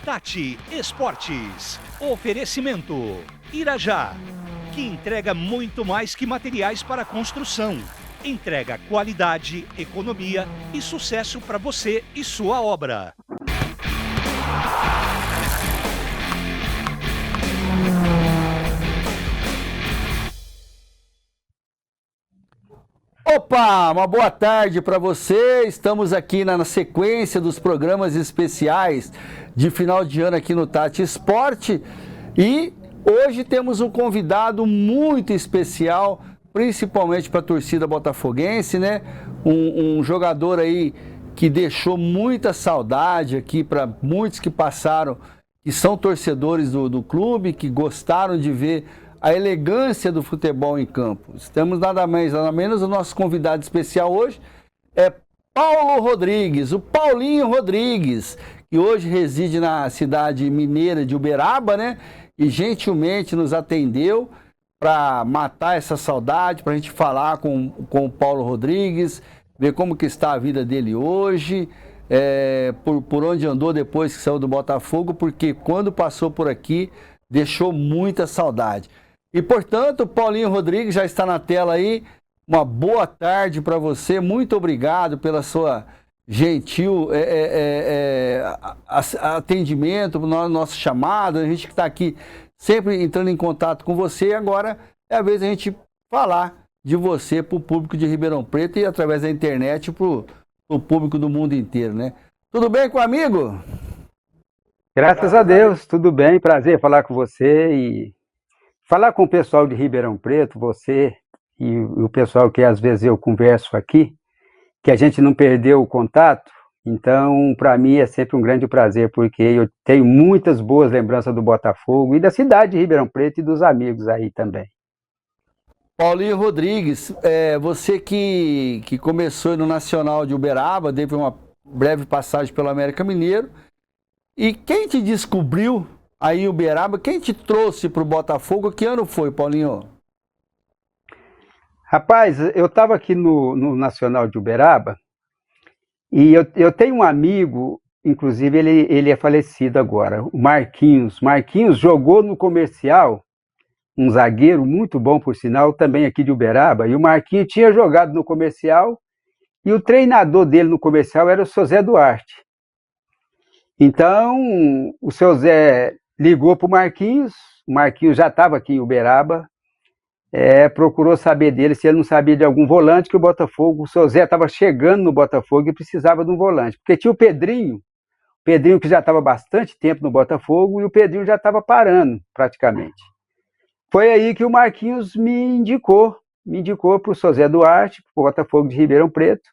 Tati Esportes. Oferecimento Irajá, que entrega muito mais que materiais para construção. Entrega qualidade, economia e sucesso para você e sua obra. Opa, uma boa tarde para você. Estamos aqui na sequência dos programas especiais de final de ano aqui no Tati Esporte e hoje temos um convidado muito especial, principalmente para a torcida botafoguense, né? Um jogador aí que deixou muita saudade aqui para muitos que passaram, que são torcedores do clube, que gostaram de ver a elegância do futebol em campo. Temos nada mais, nada menos, o nosso convidado especial hoje é Paulo Rodrigues, o Paulinho Rodrigues, que hoje reside na cidade mineira de Uberaba, né? E gentilmente nos atendeu para matar essa saudade, para a gente falar com o Paulo Rodrigues, ver como que está a vida dele hoje, por onde andou depois que saiu do Botafogo, porque quando passou por aqui, deixou muita saudade. E, portanto, Paulinho Rodrigues já está na tela aí. Uma boa tarde para você. Muito obrigado pela sua gentil atendimento, nosso chamado. A gente que está aqui sempre entrando em contato com você. Agora é a vez de a gente falar de você para o público de Ribeirão Preto e através da internet para o público do mundo inteiro, né? Tudo bem com o amigo? Graças a Deus, tudo bem. Prazer falar com você e falar com o pessoal de Ribeirão Preto, você e o pessoal que às vezes eu converso aqui, que a gente não perdeu o contato. Então, para mim é sempre um grande prazer, porque eu tenho muitas boas lembranças do Botafogo e da cidade de Ribeirão Preto e dos amigos aí também. Paulinho Rodrigues, você que começou no Nacional de Uberaba, teve uma breve passagem pelo América Mineiro, e quem te descobriu aí em Uberaba, quem te trouxe para o Botafogo? Que ano foi, Paulinho? Rapaz, eu estava aqui no Nacional de Uberaba e eu tenho um amigo, inclusive ele é falecido agora, o Marquinhos. Marquinhos jogou no Comercial, um zagueiro muito bom, por sinal, também aqui de Uberaba, e o Marquinhos tinha jogado no Comercial e o treinador dele no Comercial era o seu Zé Duarte. Então, o seu Zé ligou para o Marquinhos já estava aqui em Uberaba, procurou saber dele se ele não sabia de algum volante, que o seu Zé estava chegando no Botafogo e precisava de um volante, porque tinha o Pedrinho que já estava bastante tempo no Botafogo e o Pedrinho já estava parando praticamente. Foi aí que o Marquinhos me indicou para o seu Zé Duarte, para o Botafogo de Ribeirão Preto,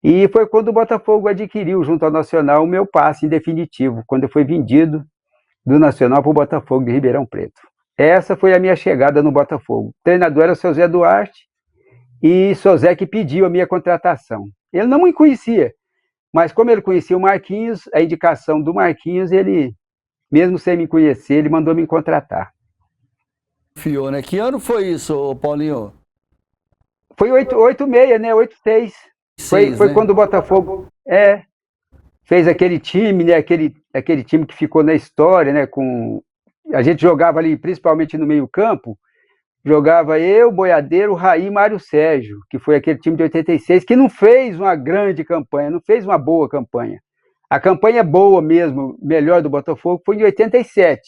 e foi quando o Botafogo adquiriu junto ao Nacional o meu passe em definitivo, quando eu fui vendido do Nacional para o Botafogo de Ribeirão Preto. Essa foi a minha chegada no Botafogo. O treinador era o seu Zé Duarte e o seu Zé que pediu a minha contratação. Ele não me conhecia, mas como ele conhecia o Marquinhos, a indicação do Marquinhos, ele, mesmo sem me conhecer, ele mandou me contratar. Fiou, né? Que ano foi isso, Paulinho? Foi 86, né? 86. Foi né? quando o Botafogo fez aquele time, né? Aquele time que ficou na história, né? A gente jogava ali, principalmente no meio-campo, jogava eu, Boiadeiro, Raí e Mário Sérgio, que foi aquele time de 86, que não fez uma grande campanha, não fez uma boa campanha. A campanha boa mesmo, melhor do Botafogo, foi em 87.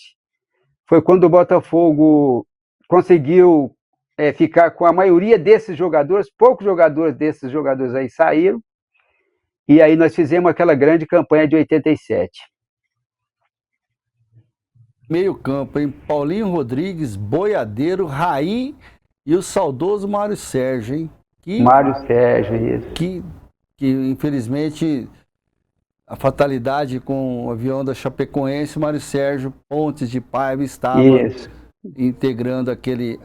Foi quando o Botafogo conseguiu ficar com a maioria desses jogadores, poucos jogadores desses jogadores aí saíram, e aí nós fizemos aquela grande campanha de 87. Meio campo, hein? Paulinho Rodrigues, Boiadeiro, Raí e o saudoso Mário Sérgio, hein? Mário Sérgio, isso. Que infelizmente a fatalidade com o avião da Chapecoense, o Mário Sérgio Pontes de Paiva estava integrando aquele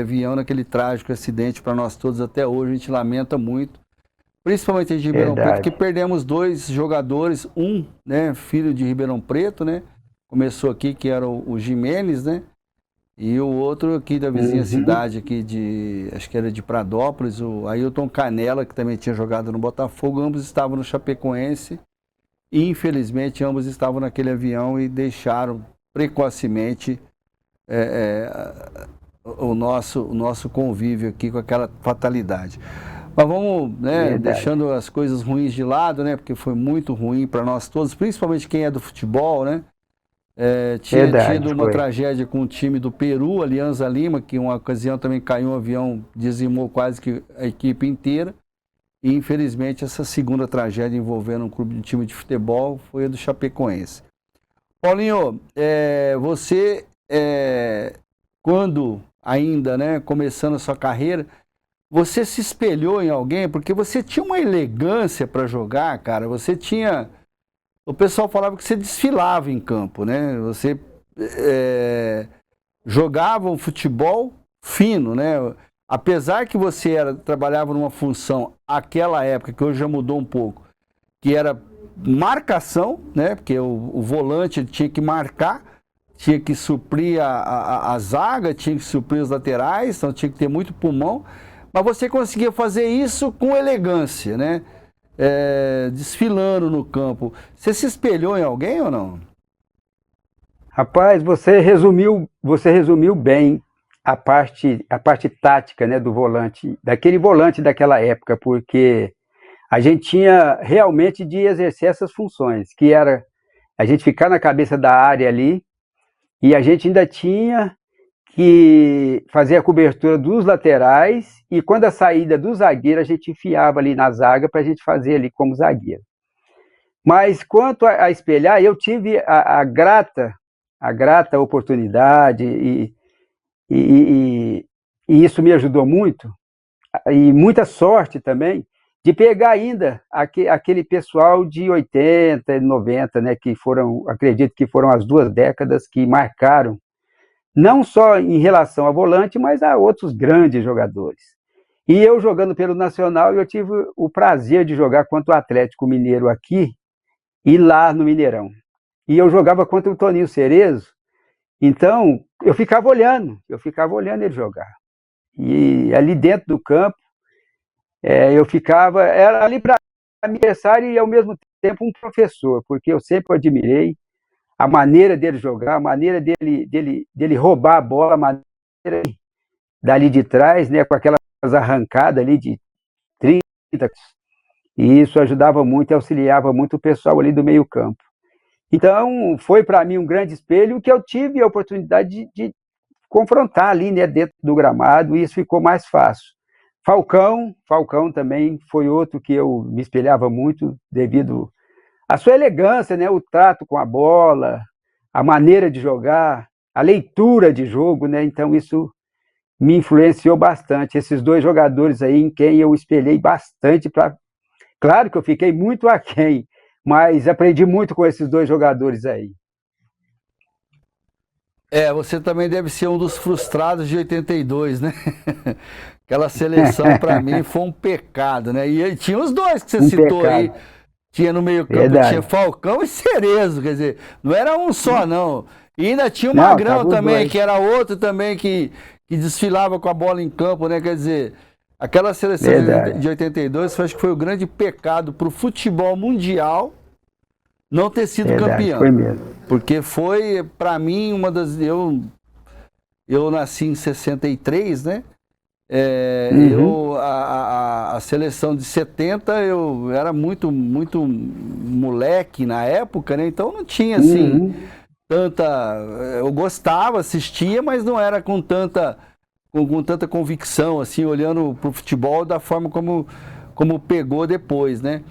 avião naquele trágico acidente para nós todos até hoje. A gente lamenta muito, principalmente de Ribeirão Preto, porque perdemos dois jogadores, um, né, filho de Ribeirão Preto, né? Começou aqui, que era o Jimenez, né? E o outro aqui da vizinha cidade, aqui acho que era de Pradópolis, o Ailton Canela, que também tinha jogado no Botafogo. Ambos estavam no Chapecoense e infelizmente ambos estavam naquele avião e deixaram precocemente o nosso convívio aqui com aquela fatalidade. Mas vamos, né, deixando as coisas ruins de lado, né, porque foi muito ruim para nós todos, principalmente quem é do futebol, né? Tinha tido uma tragédia com o time do Peru, Alianza Lima, que em uma ocasião também caiu um avião, dizimou quase que a equipe inteira. E infelizmente essa segunda tragédia envolvendo um time de futebol foi a do Chapecoense. Paulinho, você, quando ainda, né, começando a sua carreira, você se espelhou em alguém? Porque você tinha uma elegância para jogar, cara. Você tinha... O pessoal falava que você desfilava em campo, né? Você jogava um futebol fino, né? Apesar que você trabalhava numa função, aquela época, que hoje já mudou um pouco, que era marcação, né? Porque o volante tinha que marcar, tinha que suprir a zaga, tinha que suprir os laterais, então tinha que ter muito pulmão. Mas você conseguia fazer isso com elegância, né? Desfilando no campo. Você se espelhou em alguém ou não? Rapaz, você resumiu bem a parte tática, né, do volante, daquele volante daquela época, porque a gente tinha realmente de exercer essas funções, que era a gente ficar na cabeça da área ali, e a gente ainda tinha que fazer a cobertura dos laterais, e quando a saída do zagueiro, a gente enfiava ali na zaga para a gente fazer ali como zagueiro. Mas quanto a espelhar, eu tive a grata oportunidade, e isso me ajudou muito, e muita sorte também, de pegar ainda aquele pessoal de 80, 90, né, que foram, acredito que foram as 2 décadas que marcaram, não só em relação a volante, mas a outros grandes jogadores. E eu jogando pelo Nacional, eu tive o prazer de jogar contra o Atlético Mineiro aqui e lá no Mineirão. E eu jogava contra o Toninho Cerezo, então eu ficava olhando ele jogar. E ali dentro do campo, eu ficava, era ali para aniversário e ao mesmo tempo um professor, porque eu sempre admirei a maneira dele jogar, a maneira dele roubar a bola, a maneira dali de trás, né, com aquelas arrancadas ali de 30, e isso ajudava muito e auxiliava muito o pessoal ali do meio campo. Então, foi para mim um grande espelho que eu tive a oportunidade de confrontar ali, né, dentro do gramado, e isso ficou mais fácil. Falcão também foi outro que eu me espelhava muito devido à sua elegância, né, o trato com a bola, a maneira de jogar, a leitura de jogo, né, então isso me influenciou bastante. Esses 2 jogadores aí em quem eu espelhei bastante, claro que eu fiquei muito aquém, mas aprendi muito com esses 2 jogadores aí. Você também deve ser um dos frustrados de 82, né? Aquela seleção, para mim, foi um pecado, né? E tinha os 2 que você citou pecado aí. Tinha no meio campo, tinha Falcão e Cerezo, quer dizer, não era um só, não. E ainda tinha o Magrão também, que era outro também que desfilava com a bola em campo, né? Quer dizer, aquela seleção de 82, acho que foi o grande pecado para o futebol mundial não ter sido campeão. Foi mesmo. Porque foi, para mim, uma das... Eu nasci em 63, né? A seleção de 70, eu era muito moleque na época, né? Então não tinha, assim, tanta... Eu gostava, assistia, mas não era com tanta convicção, assim, olhando para o futebol da forma como pegou depois, né?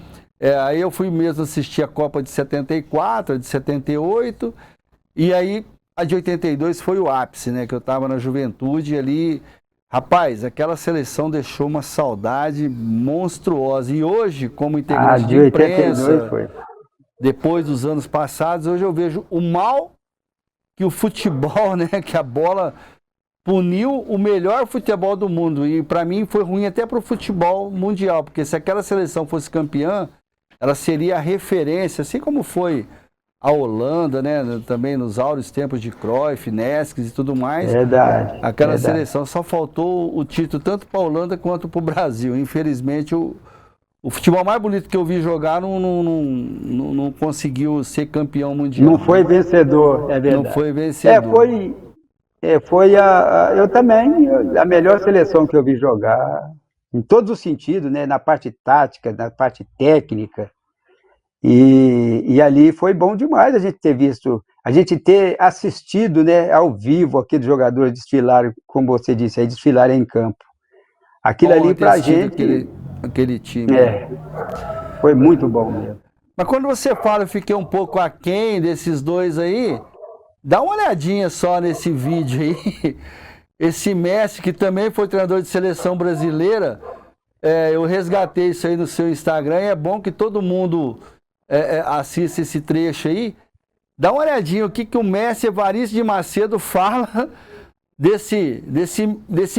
Aí eu fui mesmo assistir a Copa de 74, a de 78, e aí a de 82 foi o ápice, né? Que eu estava na juventude ali. Rapaz, aquela seleção deixou uma saudade monstruosa. E hoje, como integrante de imprensa, depois dos anos passados, hoje eu vejo o mal que o futebol, né? Que a bola puniu o melhor futebol do mundo. E para mim foi ruim até para o futebol mundial, porque se aquela seleção fosse campeã, ela seria a referência, assim como foi a Holanda, né? Também nos áureos tempos de Cruyff, Neskes e tudo mais. Aquela seleção só faltou o título tanto para a Holanda quanto para o Brasil. Infelizmente o O futebol mais bonito que eu vi jogar não conseguiu ser campeão mundial. Não foi vencedor, é verdade. Não foi vencedor. Foi eu também, a melhor seleção que eu vi jogar, em todos os sentidos, né? Na parte tática, na parte técnica. E ali foi bom demais a gente ter visto, a gente ter assistido, né, ao vivo aqueles jogadores desfilarem, como você disse, aí desfilarem em campo. Aquilo ali pra gente... Aquele time. Foi muito bom mesmo. Mas quando você fala, eu fiquei um pouco aquém desses dois aí, dá uma olhadinha só nesse vídeo aí. Esse Messi, que também foi treinador de seleção brasileira, eu resgatei isso aí no seu Instagram, e é bom que todo mundo assista esse trecho aí. Dá uma olhadinha o que o Messi Evaristo de Macedo fala desse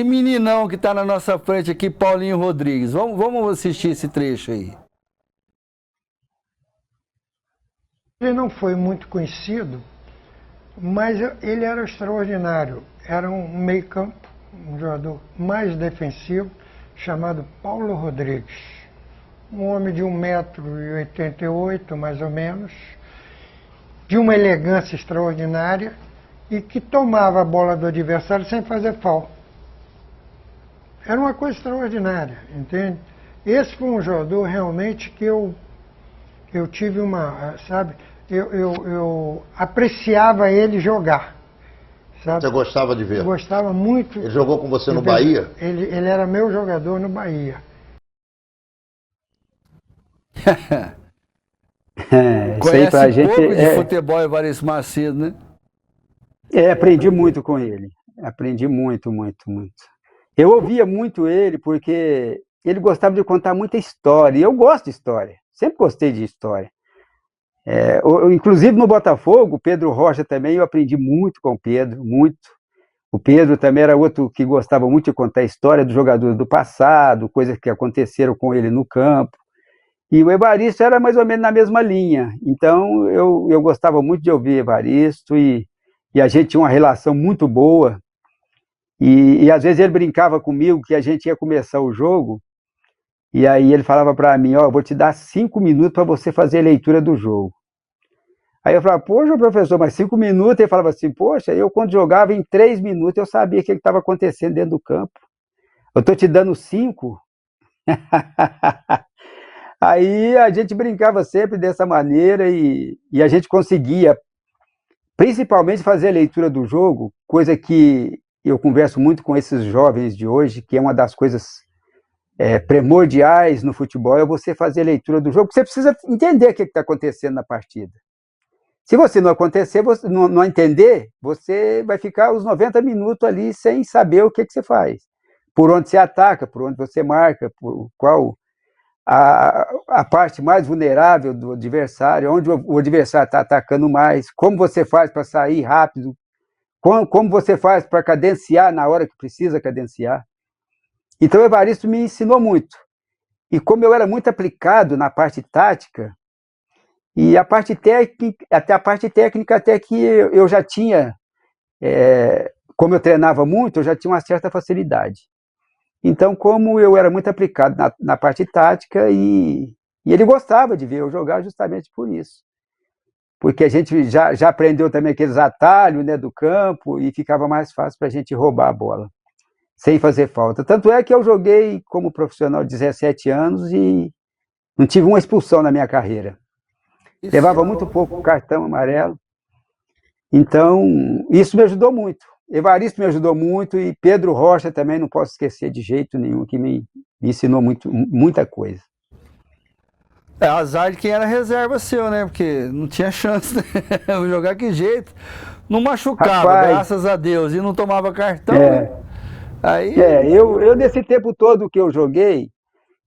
meninão que está na nossa frente aqui, Paulinho Rodrigues. Vamos assistir esse trecho aí. Ele não foi muito conhecido, mas ele era extraordinário. Era um meio-campo, um jogador mais defensivo, chamado Paulo Rodrigues. Um homem de 1,88 m, mais ou menos, de uma elegância extraordinária, e que tomava a bola do adversário sem fazer falta. Era uma coisa extraordinária, entende? Esse foi um jogador realmente que eu tive uma, sabe, eu apreciava ele jogar, sabe? Você gostava de ver? Eu gostava muito. Ele jogou com você no Bahia? Ele era meu jogador no Bahia. Conhece pra gente, pouco de futebol, Evaristo Macedo, né? Aprendi muito com ele. Aprendi muito, muito, muito. Eu ouvia muito ele porque ele gostava de contar muita história. E eu gosto de história. Sempre gostei de história. Inclusive no Botafogo, o Pedro Rocha também, eu aprendi muito com o Pedro, muito. O Pedro também era outro que gostava muito de contar a história dos jogadores do passado, coisas que aconteceram com ele no campo. E o Evaristo era mais ou menos na mesma linha. Então eu gostava muito de ouvir Evaristo e a gente tinha uma relação muito boa, e às vezes ele brincava comigo que a gente ia começar o jogo, e aí ele falava para mim, eu vou te dar 5 minutos para você fazer a leitura do jogo. Aí eu falava, poxa, professor, mas 5 minutos? Ele falava assim, poxa, eu quando jogava em 3 minutos eu sabia o que estava acontecendo dentro do campo. Eu estou te dando 5? Aí a gente brincava sempre dessa maneira, e a gente conseguia principalmente fazer a leitura do jogo, coisa que eu converso muito com esses jovens de hoje, que é uma das coisas primordiais no futebol, é você fazer a leitura do jogo, porque você precisa entender o que está acontecendo na partida. Se você não não entender, você vai ficar os 90 minutos ali sem saber o que você faz. Por onde você ataca, por onde você marca, por qual a parte mais vulnerável do adversário, onde o adversário está atacando mais, como você faz para sair rápido, como você faz para cadenciar na hora que precisa cadenciar. Então o Evaristo me ensinou muito. E como eu era muito aplicado na parte tática, e a parte técnica até que eu já tinha, como eu treinava muito, eu já tinha uma certa facilidade. Então, como eu era muito aplicado na parte tática, e ele gostava de ver eu jogar justamente por isso. Porque a gente já aprendeu também aqueles atalhos, né, do campo, e ficava mais fácil para a gente roubar a bola, sem fazer falta. Tanto é que eu joguei como profissional 17 anos e não tive uma expulsão na minha carreira. Levava muito pouco cartão amarelo. Então, isso me ajudou muito. Evaristo me ajudou muito, e Pedro Rocha também, não posso esquecer de jeito nenhum, que me ensinou muita coisa. Azar de quem era reserva seu, né? Porque não tinha chance, né? Jogar que jeito. Não machucava, rapaz, graças a Deus, e não tomava cartão, né? Aí... eu nesse tempo todo que eu joguei,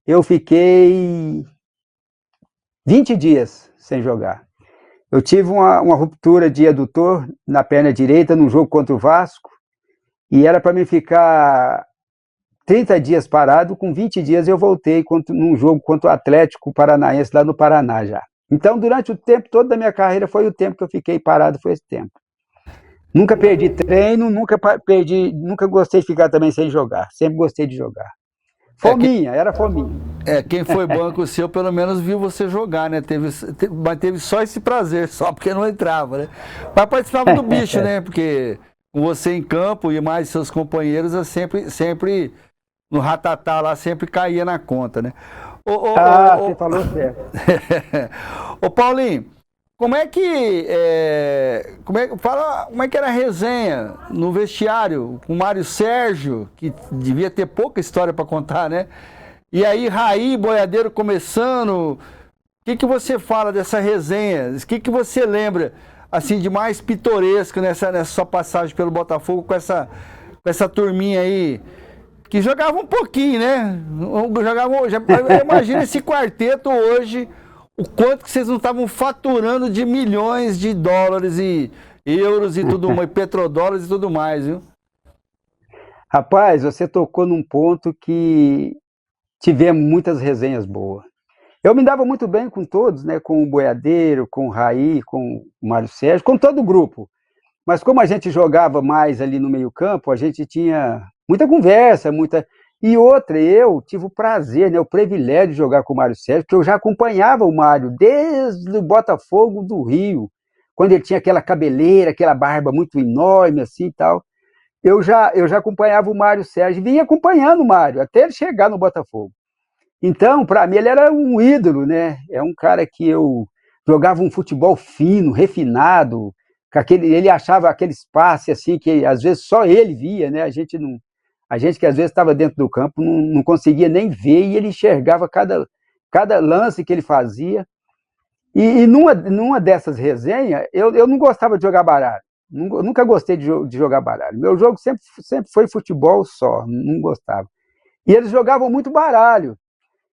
eu fiquei 20 dias sem jogar. Eu tive uma ruptura de adutor na perna direita num jogo contra o Vasco, e era para mim ficar 30 dias parado. Com 20 dias eu voltei num jogo contra o Atlético Paranaense lá no Paraná já. Então, durante o tempo todo da minha carreira, foi o tempo que eu fiquei parado, foi esse tempo. Nunca perdi treino, nunca gostei de ficar também sem jogar, sempre gostei de jogar. Fominha, era fominha. Quem foi banco seu pelo menos viu você jogar, né? Mas teve só esse prazer, só porque não entrava, né? Mas participava do bicho, né? Porque com você em campo e mais seus companheiros, eu sempre no ratatá lá, sempre caía na conta, né? Você falou certo. Ô Paulinho, como é que era a resenha no vestiário com o Mário Sérgio, que devia ter pouca história para contar, né? E aí, Raí, Boiadeiro começando. O que você fala dessa resenha? O que você lembra assim de mais pitoresco nessa sua passagem pelo Botafogo com essa turminha aí? Que jogava um pouquinho, né? Imagina esse quarteto hoje, o quanto que vocês não estavam faturando de milhões de dólares e euros e tudo mais, petrodólares e tudo mais, viu? Rapaz, você tocou num ponto que tivemos muitas resenhas boas. Eu me dava muito bem com todos, né? Com o Boiadeiro, com o Raí, com o Mário Sérgio, com todo o grupo. Mas como a gente jogava mais ali no meio-campo, a gente tinha muita conversa, E outra, eu tive o prazer, né, o privilégio de jogar com o Mário Sérgio, porque eu já acompanhava o Mário desde o Botafogo do Rio, quando ele tinha aquela cabeleira, aquela barba muito enorme assim e tal. Eu já acompanhava o Mário Sérgio, vinha acompanhando o Mário, até ele chegar no Botafogo. Então, para mim, ele era um ídolo, né? É um cara que eu jogava um futebol fino, refinado, ele achava aqueles passes assim que às vezes só ele via, né? A gente que às vezes estava dentro do campo não conseguia nem ver e ele enxergava cada lance que ele fazia. E numa dessas resenhas, eu não gostava de jogar baralho. Nunca gostei de jogar baralho. Meu jogo sempre foi futebol só, não gostava. E eles jogavam muito baralho.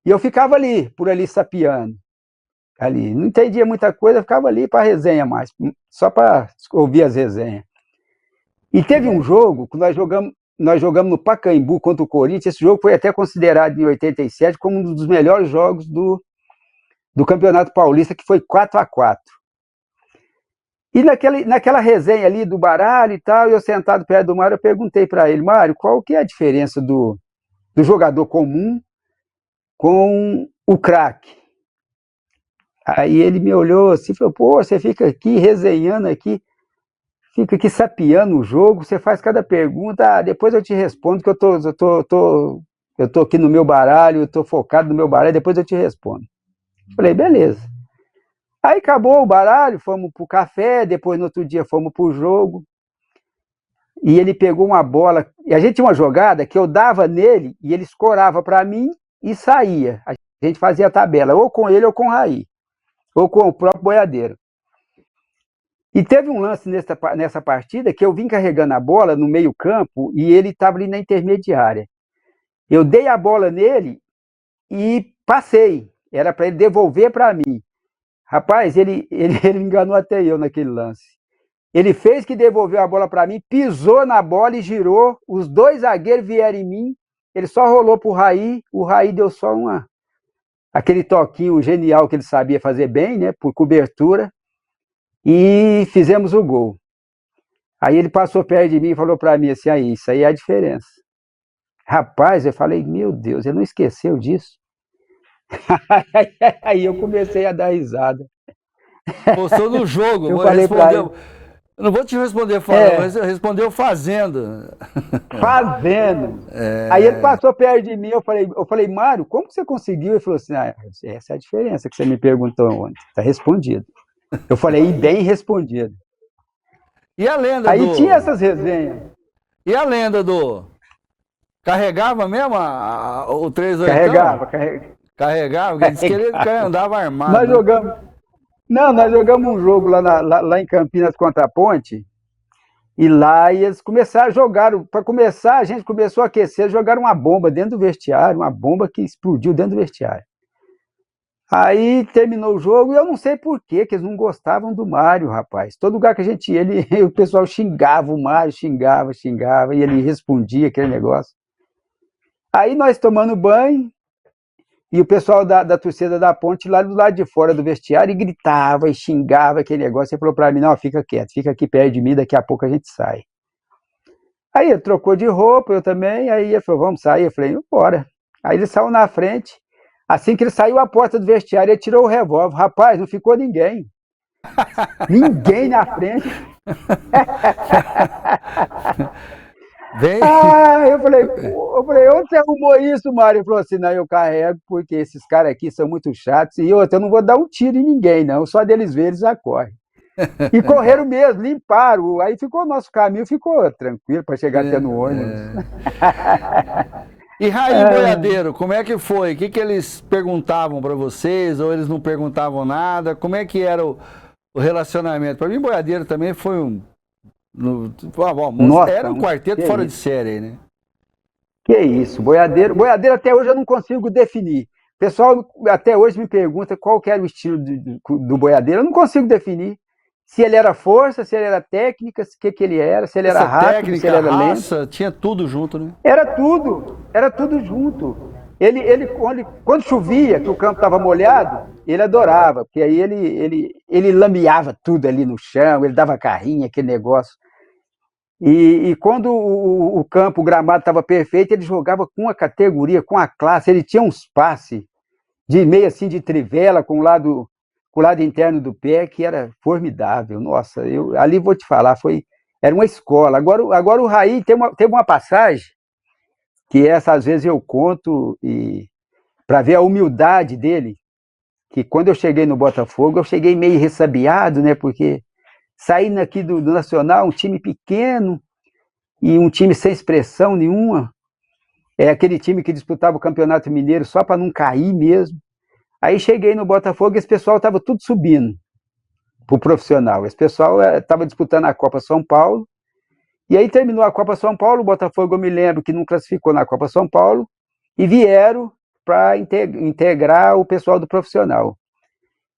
E eu ficava por ali sapeando. Ali. Não entendia muita coisa, ficava ali para resenha mais, só para ouvir as resenhas. E teve um jogo que nós jogamos no Pacaembu contra o Corinthians. Esse jogo foi até considerado em 87 como um dos melhores jogos do Campeonato Paulista, que foi 4-4. E naquela resenha ali do baralho e tal, eu sentado perto do Mário, eu perguntei para ele: Mário, qual que é a diferença do jogador comum com o craque? Aí ele me olhou assim e falou: pô, você fica aqui resenhando aqui, fica aqui sapeando o jogo, você faz cada pergunta, depois eu te respondo, que eu tô aqui no meu baralho, eu tô focado no meu baralho, depois eu te respondo. Falei, beleza. Aí acabou o baralho, fomos pro café, depois no outro dia fomos pro jogo, e ele pegou uma bola, e a gente tinha uma jogada que eu dava nele, e ele escorava para mim e saía. A gente fazia a tabela, ou com ele ou com o Raí, ou com o próprio Boiadeiro. E teve um lance nessa partida que eu vim carregando a bola no meio campo e ele estava ali na intermediária. Eu dei a bola nele e passei. Era para ele devolver para mim. Rapaz, ele me enganou até eu naquele lance. Ele fez que devolveu a bola para mim, pisou na bola e girou. Os dois zagueiros vieram em mim. Ele só rolou para o Raí deu só aquele toquinho genial que ele sabia fazer bem, né, por cobertura. E fizemos o gol. Aí ele passou perto de mim e falou para mim assim: aí, isso aí é a diferença. Rapaz, eu falei, meu Deus, ele não esqueceu disso? Aí eu comecei a dar risada. Postou no jogo, eu falei respondeu. Eu não vou te responder falando, mas respondeu fazendo. Fazendo. Aí ele passou perto de mim, eu falei, Mário, como que você conseguiu? Ele falou assim: essa é a diferença que você me perguntou ontem. Está respondido. Eu falei, bem respondido. E a lenda Aí tinha essas resenhas. E a lenda Carregava mesmo o 3-8? Carregava, porque disse que ele andava armado. Nós jogamos... Não, nós jogamos um jogo lá em Campinas contra a Ponte, e lá eles começaram a jogar, para começar, a gente começou a aquecer, jogaram uma bomba dentro do vestiário, uma bomba que explodiu dentro do vestiário. Aí terminou o jogo e eu não sei por que eles não gostavam do Mário, rapaz. Todo lugar que a gente ia, o pessoal xingava o Mário, xingava, e ele respondia aquele negócio. Aí nós tomando banho, e o pessoal da torcida da Ponte lá do lado de fora do vestiário e gritava e xingava aquele negócio. Ele falou para mim: não, fica quieto, fica aqui perto de mim, daqui a pouco a gente sai. Aí ele trocou de roupa, eu também, aí ele falou: vamos sair. Eu falei: bora. Aí ele saiu na frente. Assim que ele saiu à porta do vestiário, ele tirou o revólver. Rapaz, não ficou ninguém. Ninguém na frente. Vem. Eu falei, onde você arrumou isso, Mário? Ele falou assim, não, eu carrego porque esses caras aqui são muito chatos e outra, eu não vou dar um tiro em ninguém, não. Só deles ver, eles já correm. E correram mesmo, limparam. Aí ficou o nosso caminho, ficou tranquilo para chegar até no ônibus. E Raí e Boiadeiro, como é que foi? O que eles perguntavam para vocês? Ou eles não perguntavam nada? Como é que era o relacionamento? Para mim, Boiadeiro também foi Nossa, era um quarteto fora de série aí, né? Que isso, Boiadeiro. Boiadeiro até hoje eu não consigo definir. O pessoal até hoje me pergunta qual que era o estilo do Boiadeiro. Eu não consigo definir. Se ele era força, se ele era técnica, o que ele era, se ele era rápido, técnica, se ele era raça, lento. tinha tudo junto, né? Era tudo junto. Quando chovia, que o campo estava molhado, ele adorava, porque aí ele lameava tudo ali no chão, ele dava carrinho, aquele negócio. E quando o campo, o gramado estava perfeito, ele jogava com a categoria, com a classe, ele tinha uns passes de meio assim de trivela com o lado interno do pé, que era formidável. Nossa, ali vou te falar, era uma escola. Agora o Raí teve uma passagem, que essa às vezes eu conto, para ver a humildade dele, que quando eu cheguei no Botafogo, eu cheguei meio ressabiado, né, porque saindo aqui do Nacional, um time pequeno, e um time sem expressão nenhuma, é aquele time que disputava o Campeonato Mineiro só para não cair mesmo. Aí cheguei no Botafogo e esse pessoal estava tudo subindo para o profissional. Esse pessoal estava disputando a Copa São Paulo. E aí terminou a Copa São Paulo, o Botafogo, eu me lembro que não classificou na Copa São Paulo, e vieram para integrar o pessoal do profissional,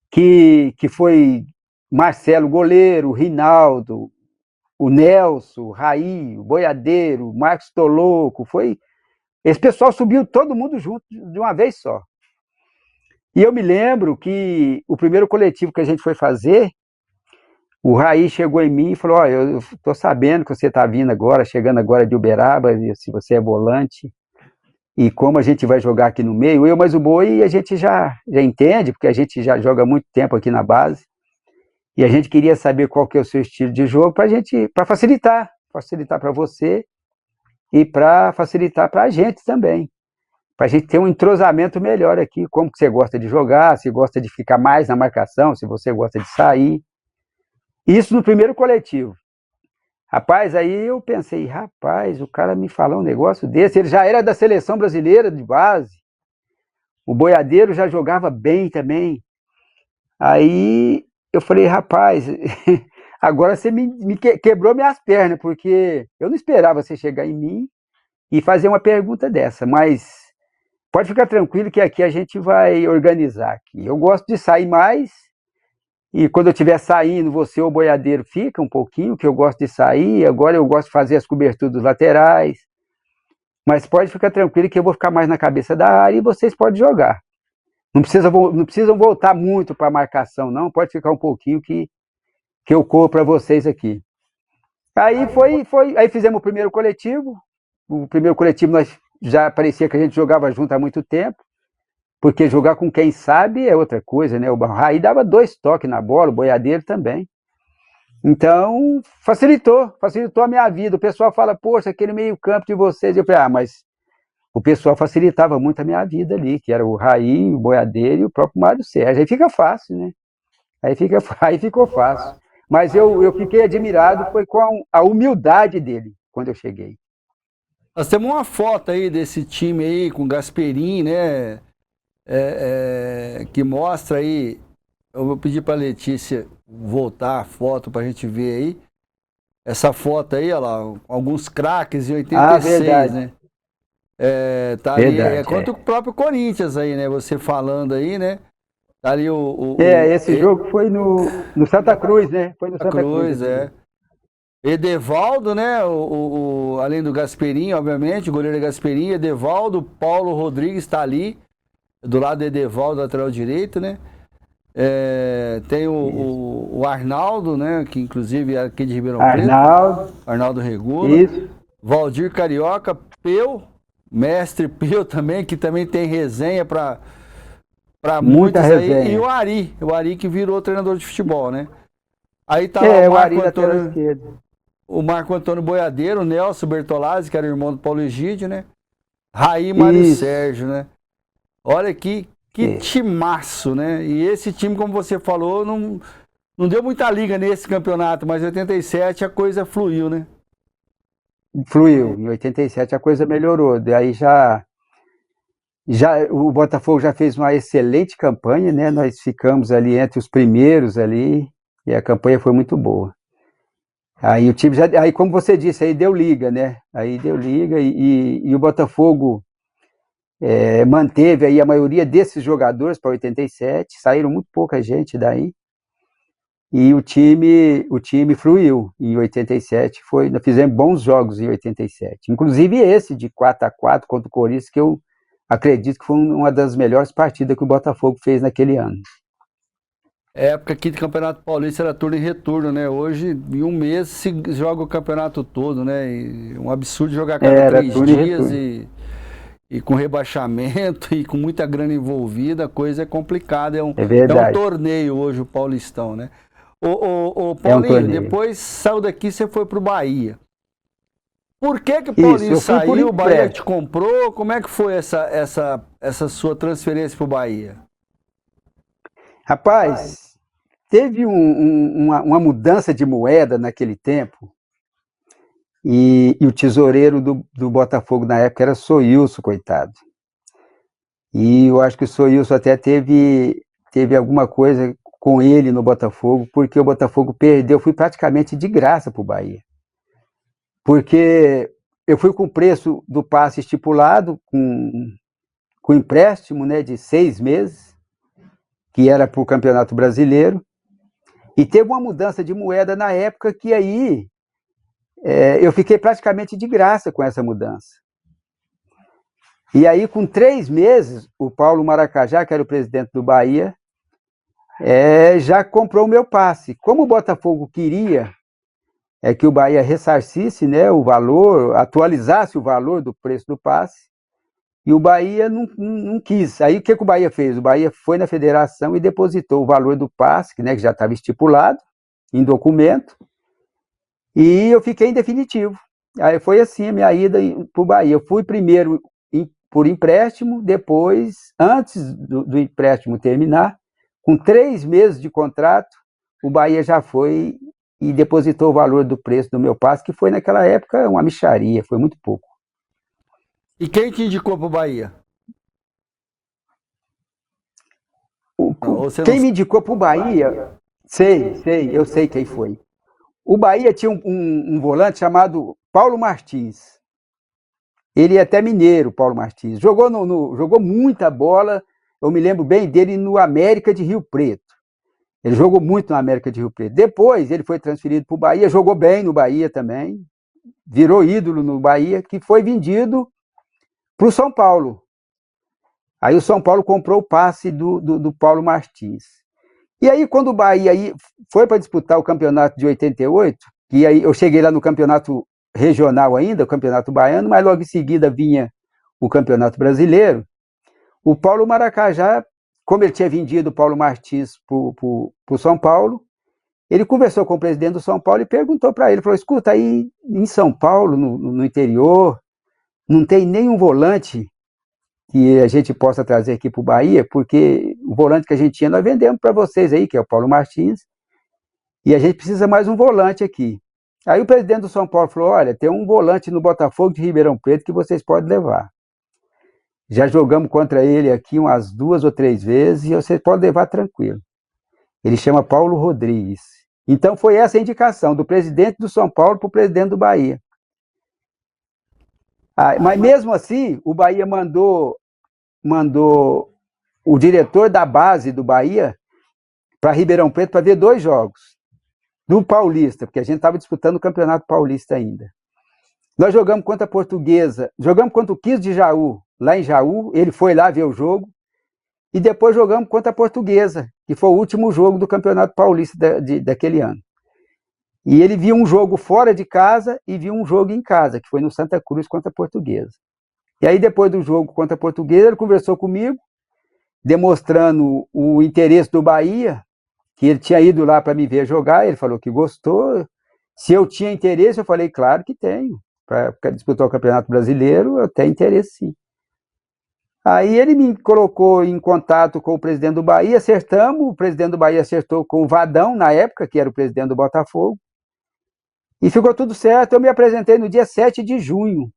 que foi Marcelo, goleiro, Rinaldo, o Nelson, o Raí, o Boiadeiro, o Marcos Toloco, esse pessoal subiu todo mundo junto de uma vez só. E eu me lembro que o primeiro coletivo que a gente foi fazer, o Raí chegou em mim e falou, eu estou sabendo que você está vindo agora, chegando agora de Uberaba, se você é volante, e como a gente vai jogar aqui no meio, eu mais o Boi, a gente já entende, porque a gente já joga muito tempo aqui na base, e a gente queria saber qual que é o seu estilo de jogo para facilitar para você e para facilitar para a gente também. Para a gente ter um entrosamento melhor aqui, como que você gosta de jogar, se gosta de ficar mais na marcação, se você gosta de sair. Isso no primeiro coletivo. Rapaz, aí eu pensei, o cara me falou um negócio desse, ele já era da seleção brasileira de base, o Boiadeiro já jogava bem também. Aí eu falei, agora você me quebrou minhas pernas, porque eu não esperava você chegar em mim e fazer uma pergunta dessa, mas pode ficar tranquilo que aqui a gente vai organizar aqui. Eu gosto de sair mais, e quando eu estiver saindo, você ou o Boiadeiro fica um pouquinho, que eu gosto de sair, agora eu gosto de fazer as coberturas dos laterais, mas pode ficar tranquilo que eu vou ficar mais na cabeça da área e vocês podem jogar. Não precisam voltar muito para a marcação, não, pode ficar um pouquinho que eu corro para vocês aqui. Aí aí fizemos o primeiro coletivo nós já parecia que a gente jogava junto há muito tempo, porque jogar com quem sabe é outra coisa, né? O Raí dava 2 toques na bola, o Boiadeiro também. Então, facilitou a minha vida. O pessoal fala, poxa, aquele meio campo de vocês. Eu falei, mas o pessoal facilitava muito a minha vida ali, que era o Raí, o Boiadeiro e o próprio Mário Sérgio. Aí fica fácil, né? Aí ficou fácil. Mas eu fiquei admirado, foi com a humildade dele, quando eu cheguei. Nós temos uma foto aí desse time aí com o Gasperini, né? Que mostra aí. Eu vou pedir para a Letícia voltar a foto para a gente ver aí. Essa foto aí, olha lá, alguns craques em 86, né? Tá ali, verdade, contra o próprio Corinthians aí, né? Você falando aí, né? Tá ali esse jogo foi no Santa Cruz, né? Foi no Santa Cruz, Edevaldo, né? Além do Gasperini, obviamente, o goleiro Gasperini, Edevaldo, Paulo Rodrigues está ali, do lado do Edevaldo, lateral direito, né? Tem o Arnaldo, né? Que inclusive é aqui de Ribeirão Preto. Arnaldo Regula. Isso. Valdir Carioca, Peu, Mestre Pio também, que também tem resenha para Muita muitos resenha. aí. E o Ari que virou treinador de futebol, né? Aí tá É, lá o Ari lateral esquerdo. o Marco Antônio Boiadeiro, o Nelson Bertolazzi, que era irmão do Paulo Egídio, né? Raí Mário Isso. Sérgio, né? Olha que timaço, né? E esse time, como você falou, não deu muita liga nesse campeonato, mas em 87 a coisa fluiu, né? Fluiu. Em 87 a coisa melhorou. Daí já o Botafogo já fez uma excelente campanha, né? Nós ficamos ali entre os primeiros ali e a campanha foi muito boa. Aí o time aí como você disse, aí deu liga, né? Aí deu liga e o Botafogo manteve aí a maioria desses jogadores para 87, saíram muito pouca gente daí. E o time fluiu em 87, nós fizemos bons jogos em 87. Inclusive esse de 4-4 contra o Corinthians, que eu acredito que foi uma das melhores partidas que o Botafogo fez naquele ano. Época aqui do Campeonato Paulista era turno e retorno, né? Hoje, em um mês, se joga o campeonato todo, né? E um absurdo jogar cada 3 dias e com rebaixamento e com muita grana envolvida, a coisa é complicada. É um torneio hoje o Paulistão, né? Ô Paulinho, depois saiu daqui, você foi pro Bahia. Por que o Paulinho saiu, o Bahia te comprou? Como é que foi essa sua transferência pro Bahia? Rapaz, teve uma mudança de moeda naquele tempo e o tesoureiro do Botafogo na época era Soilson, coitado. E eu acho que o Soilson até teve alguma coisa com ele no Botafogo, porque o Botafogo perdeu, eu fui praticamente de graça para o Bahia. Porque eu fui com o preço do passe estipulado, com empréstimo, né, de 6 meses, que era para o Campeonato Brasileiro, e teve uma mudança de moeda na época que aí eu fiquei praticamente de graça com essa mudança. E aí, com 3 meses, o Paulo Maracajá, que era o presidente do Bahia, já comprou o meu passe. Como o Botafogo queria que o Bahia ressarcisse, né, o valor, atualizasse o valor do preço do passe, e o Bahia não quis. Aí o que o Bahia fez? O Bahia foi na federação e depositou o valor do passe, né, que já estava estipulado em documento, e eu fiquei em definitivo. Aí foi assim a minha ida para o Bahia. Eu fui primeiro por empréstimo, depois, antes do empréstimo terminar, com 3 meses de contrato, o Bahia já foi e depositou o valor do preço do meu passe, que foi naquela época uma mixaria, foi muito pouco. E quem te indicou para o Bahia? Quem me indicou para o Bahia? Eu sei quem foi. O Bahia tinha um volante chamado Paulo Martins. Ele é até mineiro, Paulo Martins. Jogou muita bola, eu me lembro bem dele no América de Rio Preto. Ele jogou muito no América de Rio Preto. Depois ele foi transferido para o Bahia, jogou bem no Bahia também, virou ídolo no Bahia, que foi vendido para o São Paulo. Aí o São Paulo comprou o passe do Paulo Martins. E aí quando o Bahia foi para disputar o campeonato de 88, que aí eu cheguei lá no campeonato regional ainda, o campeonato baiano, mas logo em seguida vinha o campeonato brasileiro, o Paulo Maracajá, como ele tinha vendido o Paulo Martins para o São Paulo, ele conversou com o presidente do São Paulo e perguntou para ele, falou, escuta, aí em São Paulo, no interior, não tem nenhum volante que a gente possa trazer aqui para o Bahia, porque o volante que a gente tinha, nós vendemos para vocês aí, que é o Paulo Martins, e a gente precisa mais um volante aqui. Aí o presidente do São Paulo falou, olha, tem um volante no Botafogo de Ribeirão Preto que vocês podem levar. Já jogamos contra ele aqui umas 2 ou 3 vezes e vocês podem levar tranquilo. Ele chama Paulo Rodrigues. Então foi essa a indicação do presidente do São Paulo para o presidente do Bahia. Mas mesmo assim, o Bahia mandou o diretor da base do Bahia para Ribeirão Preto para ver 2 jogos do Paulista, porque a gente estava disputando o Campeonato Paulista ainda. Nós jogamos contra a Portuguesa, jogamos contra o 15 de Jaú, lá em Jaú, ele foi lá ver o jogo, e depois jogamos contra a Portuguesa, que foi o último jogo do Campeonato Paulista daquele ano. E ele viu um jogo fora de casa e viu um jogo em casa, que foi no Santa Cruz contra a Portuguesa. E aí, depois do jogo contra a Portuguesa, ele conversou comigo, demonstrando o interesse do Bahia, que ele tinha ido lá para me ver jogar, ele falou que gostou. Se eu tinha interesse, eu falei, claro que tenho. Para disputar o Campeonato Brasileiro, eu tenho interesse sim. Aí ele me colocou em contato com o presidente do Bahia, acertamos, o presidente do Bahia acertou com o Vadão, na época, que era o presidente do Botafogo, e ficou tudo certo. Eu me apresentei no dia 7 de junho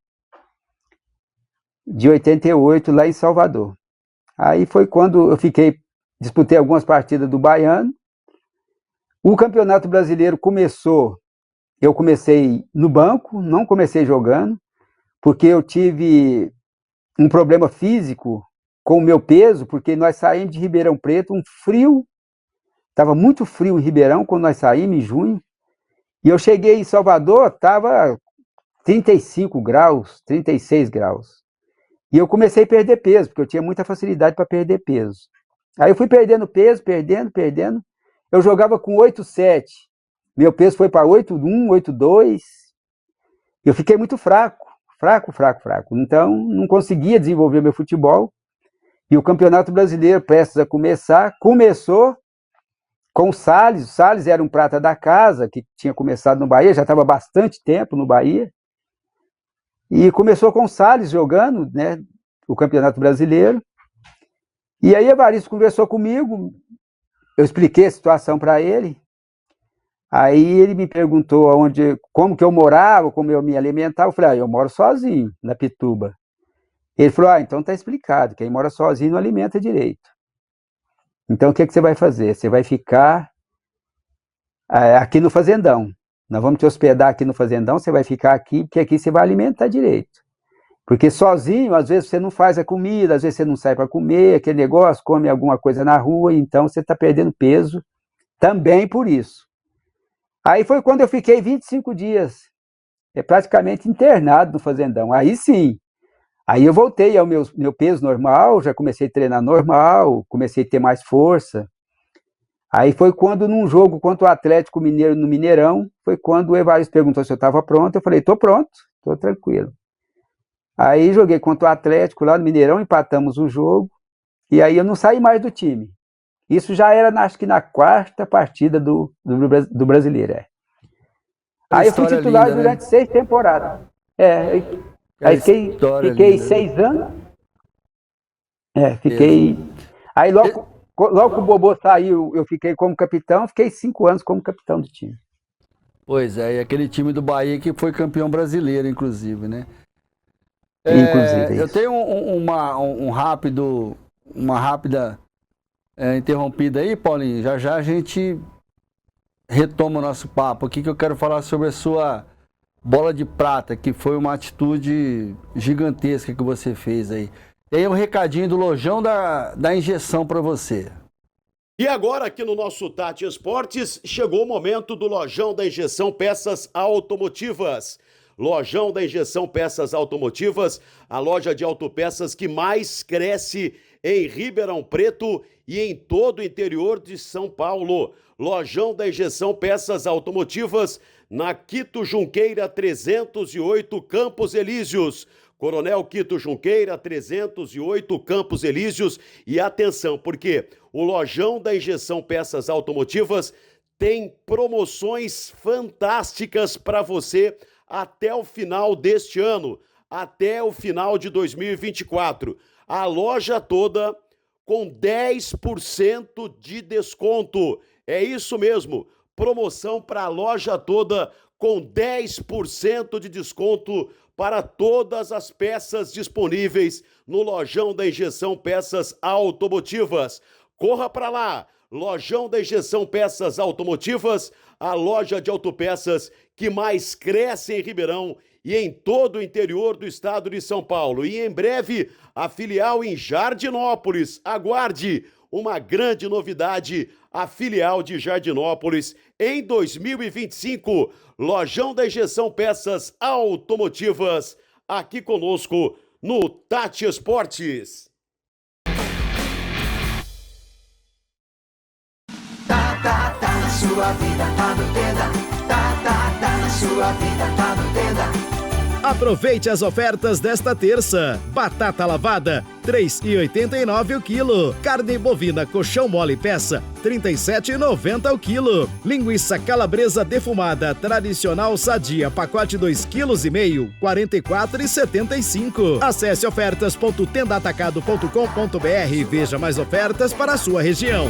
de 88, lá em Salvador. Aí foi quando eu disputei algumas partidas do Baiano. O Campeonato Brasileiro eu comecei no banco, não comecei jogando, porque eu tive um problema físico com o meu peso, porque nós saímos de Ribeirão Preto, um frio, estava muito frio em Ribeirão quando nós saímos, em junho, e eu cheguei em Salvador, estava 35 graus, 36 graus. E eu comecei a perder peso, porque eu tinha muita facilidade para perder peso. Aí eu fui perdendo peso, perdendo. Eu jogava com 8,7. Meu peso foi para 8,1, 8,2. Eu fiquei muito fraco. Então, não conseguia desenvolver meu futebol. E o Campeonato Brasileiro, prestes a começar, começou com o Salles. O Salles era um prata da casa, que tinha começado no Bahia, já estava há bastante tempo no Bahia. E começou com o Salles jogando, né, o Campeonato Brasileiro. E aí Evaristo conversou comigo, eu expliquei a situação para ele. Aí ele me perguntou como que eu morava, como eu me alimentava. Eu falei, eu moro sozinho, na Pituba. Ele falou, então tá explicado, quem mora sozinho não alimenta direito. Então o que você vai fazer? Você vai ficar aqui no Fazendão. Nós vamos te hospedar aqui no Fazendão, você vai ficar aqui, porque aqui você vai alimentar direito. Porque sozinho, às vezes você não faz a comida, às vezes você não sai para comer, aquele negócio, come alguma coisa na rua, então você está perdendo peso também por isso. Aí foi quando eu fiquei 25 dias, praticamente internado no Fazendão. Aí sim, aí eu voltei ao meu peso normal, já comecei a treinar normal, comecei a ter mais força. Aí foi quando, num jogo contra o Atlético Mineiro, no Mineirão, foi quando o Evaristo perguntou se eu estava pronto. Eu falei, estou pronto, estou tranquilo. Aí joguei contra o Atlético lá no Mineirão, empatamos o jogo, e aí eu não saí mais do time. Isso já era, acho que na 4ª partida do Brasileiro. Aí eu fui titular linda, durante 6 temporadas. Aí fiquei 6 anos. Fiquei... Aí logo que o Bobô saiu, eu fiquei como capitão, fiquei 5 anos como capitão do time. Pois é, e aquele time do Bahia que foi campeão brasileiro, inclusive, né? Eu tenho uma rápida interrompida aí, Paulinho. Já a gente retoma o nosso papo aqui, que eu quero falar sobre a sua bola de prata, que foi uma atitude gigantesca que você fez aí. E aí um recadinho do Lojão da Injeção para você. E agora aqui no nosso Tati Esportes, chegou o momento do Lojão da Injeção Peças Automotivas. Lojão da Injeção Peças Automotivas, a loja de autopeças que mais cresce em Ribeirão Preto e em todo o interior de São Paulo. Lojão da Injeção Peças Automotivas, na Quito Junqueira 308, Campos Elíseos. Coronel Quito Junqueira 308, Campos Elíseos. E atenção, porque o Lojão da Injeção Peças Automotivas tem promoções fantásticas para você até o final deste ano, até o final de 2024. A loja toda com 10% de desconto. É isso mesmo, promoção para a loja toda com 10% de desconto para todas as peças disponíveis no Lojão da Injeção Peças Automotivas. Corra para lá, Lojão da Injeção Peças Automotivas, a loja de autopeças que mais cresce em Ribeirão e em todo o interior do estado de São Paulo. E em breve, a filial em Jardinópolis. Aguarde uma grande novidade, a filial de Jardinópolis em 2025. Lojão da Injeção Peças Automotivas, aqui conosco no Tati Esportes. Na sua vida tá no Tenda. Na sua vida tá no Tenda. Aproveite as ofertas desta terça. Batata lavada, R$ 3,89 o quilo. Carne bovina colchão mole peça, R$ 37,90 o quilo. Linguiça calabresa defumada tradicional sadia, pacote 2,5 kg, R$ 44,75. Acesse ofertas.tendaatacado.com.br e veja mais ofertas para a sua região.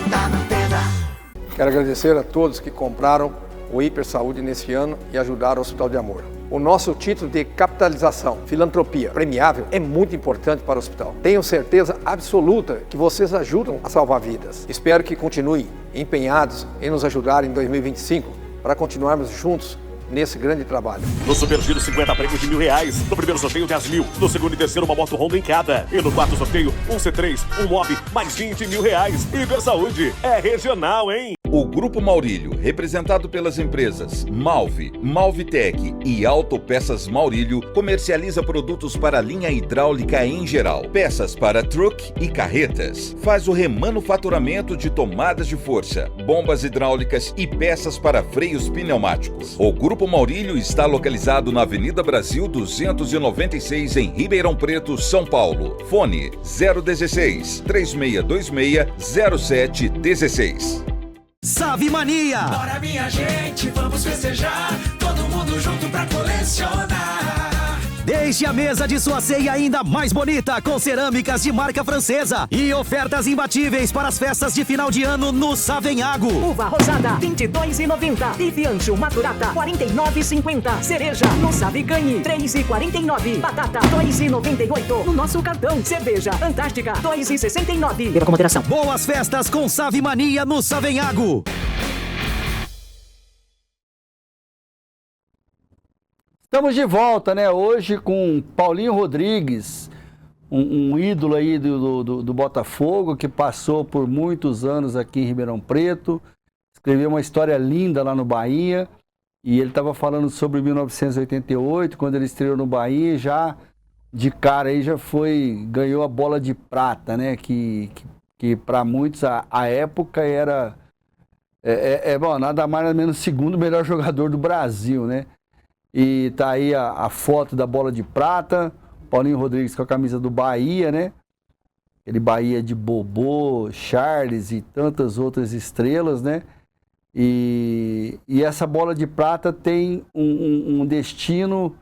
Quero agradecer a todos que compraram o Hiper Saúde nesse ano e ajudaram o Hospital de Amor. O nosso título de capitalização, filantropia premiável, é muito importante para o hospital. Tenho certeza absoluta que vocês ajudam a salvar vidas. Espero que continuem empenhados em nos ajudar em 2025 para continuarmos juntos nesse grande trabalho. No Super Giro, 50 prêmios de R$1.000. No primeiro sorteio, 10 mil. No segundo e terceiro, uma moto Honda em cada. E no quarto sorteio, um C3, um Mob, mais R$20.000. Hiper Saúde é regional, hein? O Grupo Maurílio, representado pelas empresas Malve, Malvitec e Autopeças Maurílio, comercializa produtos para linha hidráulica em geral, peças para truck e carretas. Faz o remanufaturamento de tomadas de força, bombas hidráulicas e peças para freios pneumáticos. O Grupo Maurílio está localizado na Avenida Brasil 296, em Ribeirão Preto, São Paulo. Fone 016 3626 0716. Save Mania! Bora minha gente, vamos festejar, todo mundo junto pra colecionar. Deixe a mesa de sua ceia ainda mais bonita com cerâmicas de marca francesa e ofertas imbatíveis para as festas de final de ano no Savenhago. Uva rosada, R$ 22,90. Bife ancho maturata, R$ 49,50. Cereja no Savicanhe, R$ 3,49. Batata, R$ 2,98. No nosso cartão, cerveja Antártica, R$ 2,69. Beba com moderação. Boas festas com Save Mania no Savenhago. Estamos de volta, né? Hoje com Paulinho Rodrigues, um ídolo aí do Botafogo, que passou por muitos anos aqui em Ribeirão Preto, escreveu uma história linda lá no Bahia, e ele estava falando sobre 1988, quando ele estreou no Bahia, já de cara aí ganhou a bola de prata, né? Que para muitos a época era bom, nada mais nada menos o segundo melhor jogador do Brasil, né? E tá aí a foto da bola de prata, Paulinho Rodrigues com a camisa do Bahia, né? Aquele Bahia de Bobô, Charles e tantas outras estrelas, né? E essa bola de prata tem um destino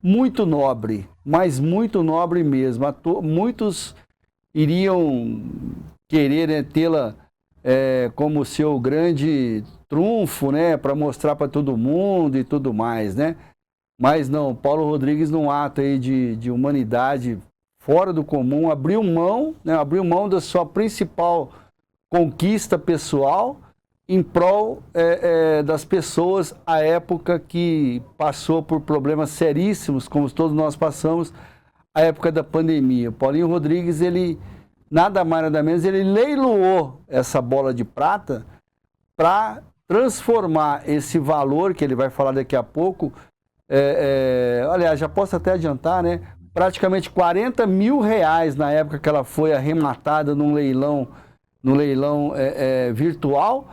muito nobre, mas muito nobre mesmo. Muitos iriam querer, né, tê-la como seu grande trunfo, né? Para mostrar para todo mundo e tudo mais, né? Mas não, Paulo Rodrigues, num ato aí de humanidade fora do comum, abriu mão da sua principal conquista pessoal em prol das pessoas à época que passou por problemas seríssimos, como todos nós passamos, a época da pandemia. Paulinho Rodrigues, ele, nada mais nada menos, ele leiloou essa bola de prata para transformar esse valor, que ele vai falar daqui a pouco, aliás, já posso até adiantar, né? Praticamente R$40 mil na época que ela foi arrematada num leilão virtual,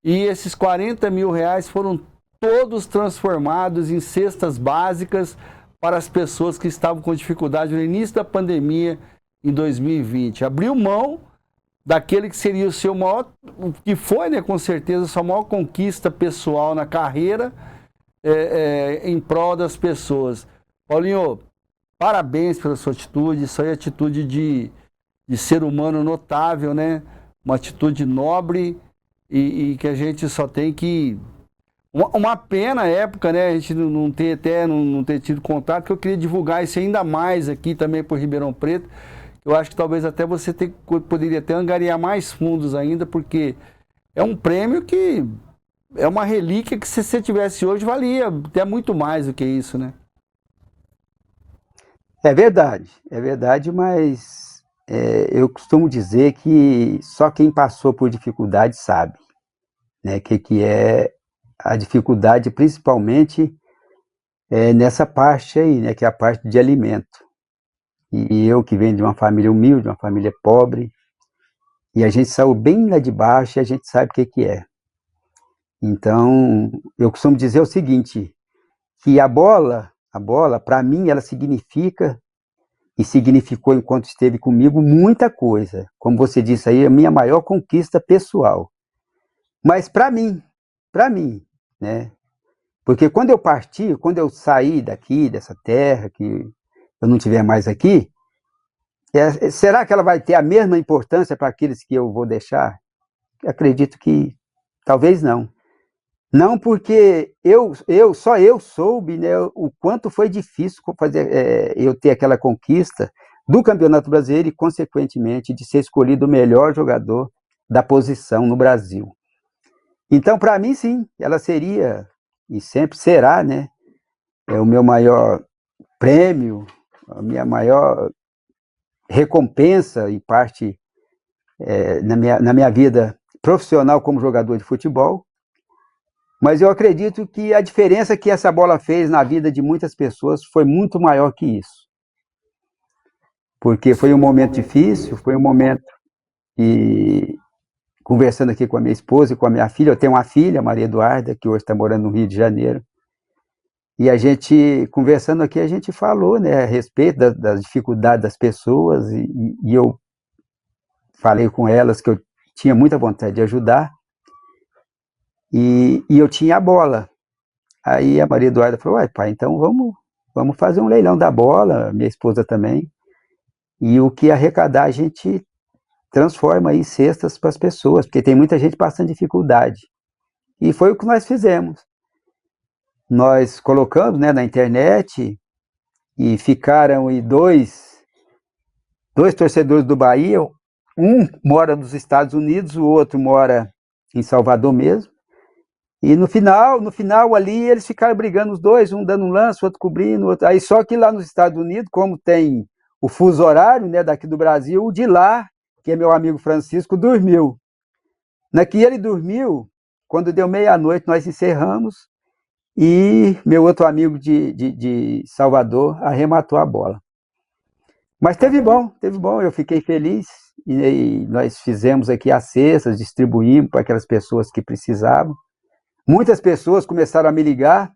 e esses R$40 mil foram todos transformados em cestas básicas para as pessoas que estavam com dificuldade no início da pandemia em 2020. Abriu mão daquele que seria o seu maior, que foi, né, com certeza, a sua maior conquista pessoal na carreira, em prol das pessoas. Paulinho, parabéns pela sua atitude, isso aí é atitude de ser humano notável, né? Uma atitude nobre e que a gente só tem que... Uma pena a época, né? A gente não ter tido contato, que eu queria divulgar isso ainda mais aqui também por Ribeirão Preto. Eu acho que talvez até você poderia até angariar mais fundos ainda, porque é um prêmio que é uma relíquia que, se você tivesse hoje, valia até muito mais do que isso, né? É verdade, mas eu costumo dizer que só quem passou por dificuldade sabe, né? Que é a dificuldade, principalmente nessa parte aí, né? Que é a parte de alimento. E eu, que venho de uma família humilde, uma família pobre, e a gente saiu bem lá de baixo e a gente sabe o que é. Então, eu costumo dizer o seguinte, que a bola a bola, para mim, ela significa e significou, enquanto esteve comigo, muita coisa. Como você disse aí, a minha maior conquista pessoal. Mas para mim, né? Porque quando eu partir, quando eu sair daqui, dessa terra, que eu não estiver mais aqui, será que ela vai ter a mesma importância para aqueles que eu vou deixar? Acredito que talvez não. Não, porque só eu soube, né, o quanto foi difícil eu ter aquela conquista do Campeonato Brasileiro e, consequentemente, de ser escolhido o melhor jogador da posição no Brasil. Então, para mim, sim, ela seria, e sempre será, né, o meu maior prêmio, a minha maior recompensa, em parte, na minha vida profissional como jogador de futebol. Mas eu acredito que a diferença que essa bola fez na vida de muitas pessoas foi muito maior que isso. Porque foi um momento difícil, foi um momento que, conversando aqui com a minha esposa e com a minha filha, eu tenho uma filha, Maria Eduarda, que hoje está morando no Rio de Janeiro, e a gente, conversando aqui, a gente falou, né, a respeito das dificuldades das pessoas, e eu falei com elas que eu tinha muita vontade de ajudar, e eu tinha a bola. Aí a Maria Eduarda falou, uai, pai, então vamos fazer um leilão da bola, minha esposa também, e o que arrecadar a gente transforma em cestas para as pessoas, porque tem muita gente passando dificuldade. E foi o que nós fizemos. Nós colocamos, né, na internet, e ficaram dois torcedores do Bahia, um mora nos Estados Unidos, o outro mora em Salvador mesmo. E no final ali, eles ficaram brigando os dois, um dando um lance, o outro cobrindo, o outro. Aí só que lá nos Estados Unidos, como tem o fuso horário, né, daqui do Brasil, o de lá, que é meu amigo Francisco, dormiu. Na que ele dormiu, quando deu meia-noite, nós encerramos, e meu outro amigo de Salvador arrematou a bola. Mas teve bom, eu fiquei feliz, e nós fizemos aqui as cestas, distribuímos para aquelas pessoas que precisavam. Muitas pessoas começaram a me ligar,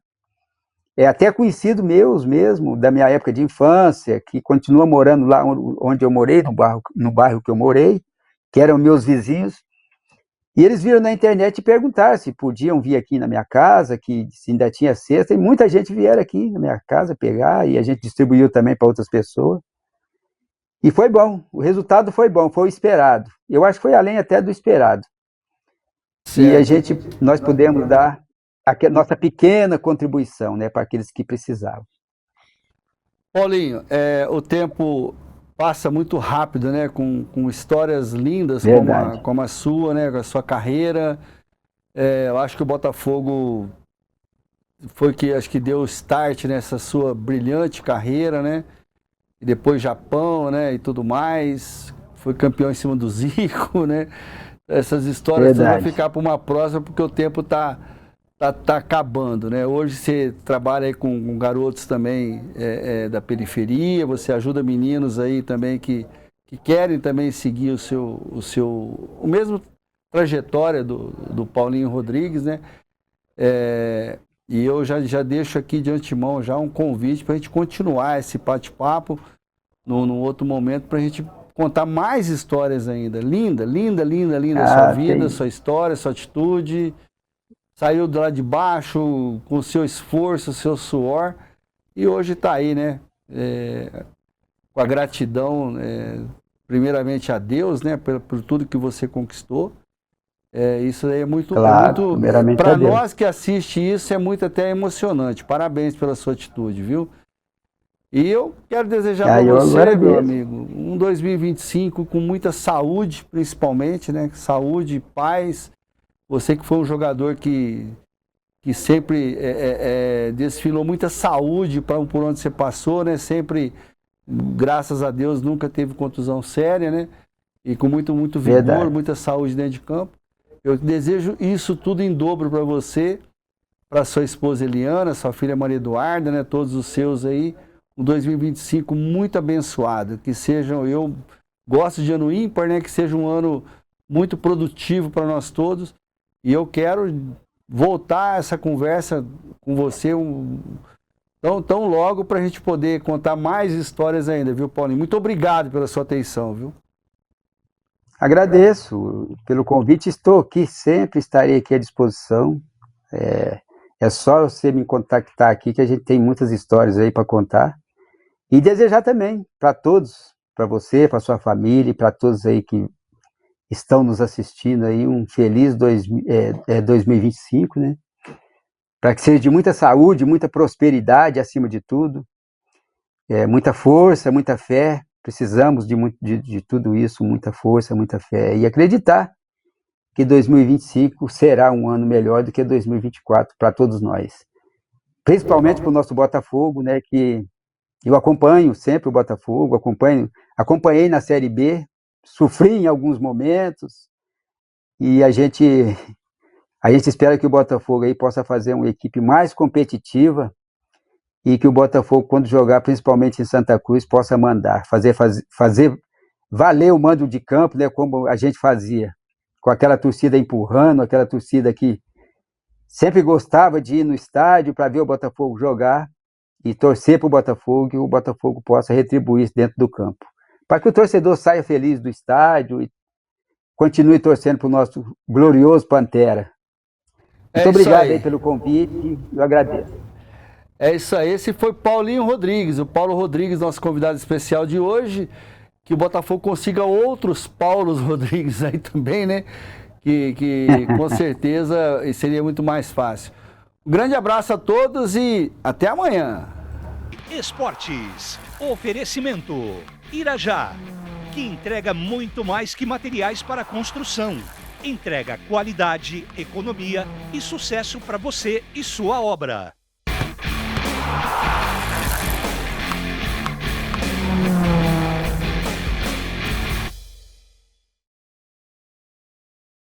até conhecidos meus mesmo, da minha época de infância, que continuam morando lá onde eu morei, no bairro que eu morei, que eram meus vizinhos, e eles viram na internet e perguntaram se podiam vir aqui na minha casa, que se ainda tinha cesta, e muita gente vieram aqui na minha casa pegar, e a gente distribuiu também para outras pessoas. E foi bom, o resultado foi bom, foi o esperado. Eu acho que foi além até do esperado. Certo. E nós pudemos dar a nossa pequena contribuição, né, para aqueles que precisavam. Paulinho, o tempo passa muito rápido, né, com histórias lindas como a sua, né, com a sua carreira. Eu acho que o Botafogo foi acho que deu o start nessa sua brilhante carreira, né, e depois Japão, né, e tudo mais. Foi campeão em cima do Zico, né. Essas histórias vão ficar para uma próxima, porque o tempo tá acabando, né? Hoje você trabalha aí com garotos também da periferia, você ajuda meninos aí também que querem também seguir o mesmo trajetória do Paulinho Rodrigues, né? E eu já deixo aqui de antemão já um convite para a gente continuar esse bate-papo num outro momento, para a gente contar mais histórias ainda. Linda a sua vida, sua história, sua atitude. Saiu de lá de baixo com o seu esforço, o seu suor, e hoje está aí, né? Com a gratidão, primeiramente a Deus, né? Por tudo que você conquistou. Isso aí é muito... Claro, para nós que assiste isso, é muito até emocionante. Parabéns pela sua atitude, viu? E eu quero desejar para você, meu amigo, um 2025 com muita saúde, principalmente, né? Saúde, paz. Você que foi um jogador que sempre desfilou muita saúde por onde você passou, né? Sempre, graças a Deus, nunca teve contusão séria, né? E com muito vigor, verdade, muita saúde dentro de campo. Eu desejo isso tudo em dobro para você, para sua esposa Eliana, sua filha Maria Eduarda, né? Todos os seus aí. Um 2025 muito abençoado, que sejam, eu gosto de ano ímpar, né, que seja um ano muito produtivo para nós todos, e eu quero voltar essa conversa com você Então, tão logo para a gente poder contar mais histórias ainda, viu, Paulinho? Muito obrigado pela sua atenção, viu? Agradeço pelo convite, estou aqui, sempre estarei aqui à disposição. É só você me contactar aqui que a gente tem muitas histórias aí para contar. E desejar também para todos, para você, para sua família e para todos aí que estão nos assistindo aí, um feliz 2025, né? Para que seja de muita saúde, muita prosperidade acima de tudo, muita força, muita fé. Precisamos de tudo isso, muita força, muita fé e acreditar que 2025 será um ano melhor do que 2024 para todos nós. Principalmente para o nosso Botafogo, né? Que eu acompanho sempre o Botafogo, acompanhei na Série B, sofri em alguns momentos e a gente espera que o Botafogo aí possa fazer uma equipe mais competitiva e que o Botafogo, quando jogar, principalmente em Santa Cruz, possa mandar, fazer valer o mando de campo, né, como a gente fazia, com aquela torcida empurrando, aquela torcida que sempre gostava de ir no estádio para ver o Botafogo jogar e torcer para o Botafogo, e o Botafogo possa retribuir isso dentro do campo. Para que o torcedor saia feliz do estádio e continue torcendo para o nosso glorioso Pantera. Muito obrigado aí pelo convite, eu agradeço. É isso aí, esse foi Paulinho Rodrigues, o Paulo Rodrigues, nosso convidado especial de hoje. Que o Botafogo consiga outros Paulos Rodrigues aí também, né? Que com certeza seria muito mais fácil. Um grande abraço a todos e até amanhã. Esportes, oferecimento Irajá, que entrega muito mais que materiais para construção. Entrega qualidade, economia e sucesso para você e sua obra.